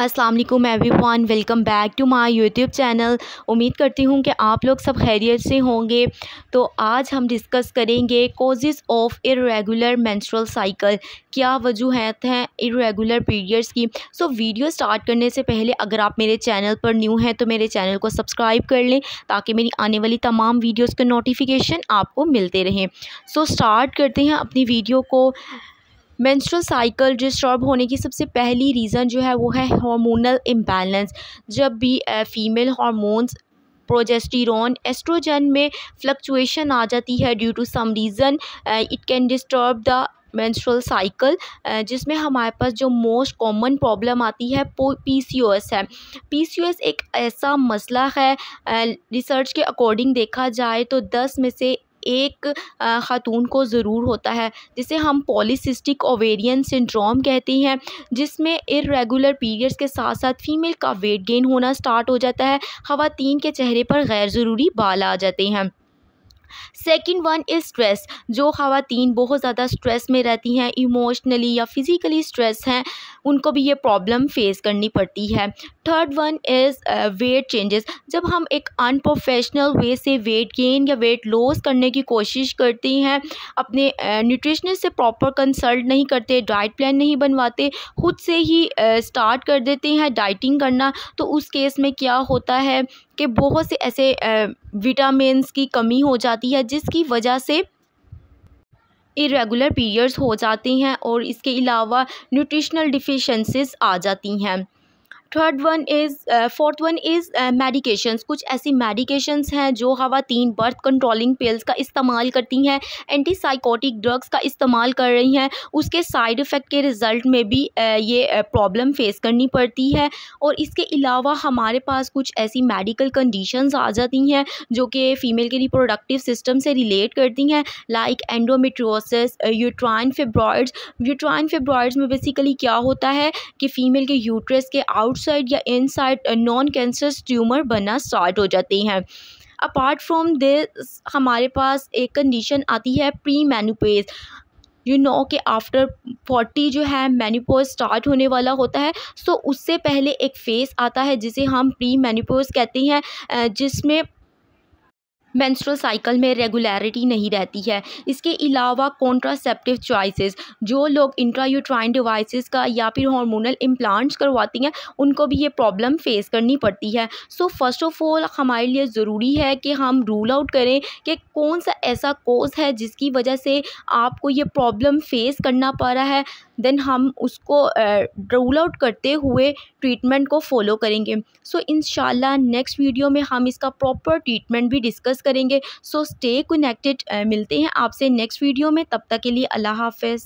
अस्सलाम वालेकुम everyone, welcome back to my YouTube channel. उम्मीद करती हूँ कि आप लोग सब खैरियत से होंगे। तो आज हम डिस्कस करेंगे causes of irregular menstrual cycle, क्या वजूहत हैं इर्रेगुलर पीरियड्स की। वीडियो स्टार्ट करने से पहले अगर आप मेरे चैनल पर न्यू हैं तो मेरे चैनल को सब्सक्राइब कर लें ताकि मेरी आने वाली तमाम वीडियोज़ के नोटिफिकेशन आपको मिलते रहें। स्टार्ट करते हैं अपनी वीडियो को। मेंस्ट्रुअल साइकिल डिस्टर्ब होने की सबसे पहली रीज़न जो है वो है हार्मोनल इम्बैलेंस। जब भी फीमेल हार्मोन्स प्रोजेस्टेरोन एस्ट्रोजन में फ्लक्चुएशन आ जाती है due to some reason, it can disturb the menstrual cycle, जिसमें हमारे पास जो मोस्ट कॉमन प्रॉब्लम आती है वो पीसीओएस है। पीसीओएस एक ऐसा मसला है, रिसर्च के अकॉर्डिंग देखा जाए तो 10 में से एक ख़ातून को ज़रूर होता है, जिसे हम पॉलीसिस्टिक ओवेरियन सिंड्रोम कहते हैं, जिसमें इर्रेगुलर पीरियड्स के साथ साथ फीमेल का वेट गेन होना स्टार्ट हो जाता है। ख़वातीन के चेहरे पर गैर ज़रूरी बाल आ जाते हैं। Second one is stress. जो ख़वातीन बहुत ज़्यादा स्ट्रेस में रहती हैं, इमोशनली या फिज़िकली स्ट्रेस हैं, उनको भी ये प्रॉब्लम फेस करनी पड़ती है। Third one is weight changes. जब हम एक अनप्रोफेशनल वे से वेट गेन या वेट लॉस करने की कोशिश करती हैं, अपने न्यूट्रिशनिस्ट से प्रॉपर कंसल्ट नहीं करते, डाइट प्लान नहीं बनवाते, खुद से ही स्टार्ट कर देते हैं डाइटिंग करना, तो उस केस में क्या होता है कि बहुत से ऐसे विटामिन्स की कमी हो जाती है जिसकी वजह से इरेगुलर पीरियड्स हो जाते हैं और इसके अलावा न्यूट्रिशनल डिफिशेंसीज आ जाती हैं। Fourth one is medications. कुछ ऐसी मेडिकेशंस हैं जो ख़वातीन बर्थ कंट्रोलिंग पिल्स का इस्तेमाल करती हैं, एंटीसाइकोटिक ड्रग्स का इस्तेमाल कर रही हैं, उसके साइड इफ़ेक्ट के रिज़ल्ट में भी ये प्रॉब्लम फेस करनी पड़ती है। और इसके अलावा हमारे पास कुछ ऐसी मेडिकल कंडीशंस आ जाती हैं जो कि फ़ीमेल के रिप्रोडक्टिव सिस्टम से रिलेट करती हैं, लाइक एंडोमेट्रियोसिस, यूट्राइन फिब्रॉइड्स। यूट्राइन फिब्रॉइड्स में बेसिकली क्या होता है कि फ़ीमेल के यूट्रस के आउटसाइड या इनसाइड नॉन कैंसरस ट्यूमर बनना स्टार्ट हो जाते हैं। अपार्ट फ्रॉम दिस हमारे पास एक कंडीशन आती है प्री मेनोपॉज। कि आफ्टर 40 जो है मेनोपॉज स्टार्ट होने वाला होता है। उससे पहले एक फेस आता है जिसे हम प्री मेनोपॉज कहते हैं, जिसमें मेंस्ट्रुअल साइकिल में रेगुलरिटी नहीं रहती है। इसके अलावा कॉन्ट्रासेप्टिव चॉइसेस, जो लोग इंट्रायूट्राइन डिवाइसेस का या फिर हार्मोनल इम्प्लांट्स करवाती हैं, उनको भी ये प्रॉब्लम फेस करनी पड़ती है। फर्स्ट ऑफ ऑल हमारे लिए ज़रूरी है कि हम रूल आउट करें कि कौन सा ऐसा कोज है जिसकी वजह से आपको ये प्रॉब्लम फेस करना पड़ रहा है, देन हम उसको रूल आउट करते हुए ट्रीटमेंट को फॉलो करेंगे। इंशाल्लाह नेक्स्ट वीडियो में हम इसका प्रॉपर ट्रीटमेंट भी डिस्कस करेंगे। Stay connected. मिलते हैं आपसे नेक्स्ट वीडियो में, तब तक के लिए अल्लाह हाफ़िज़।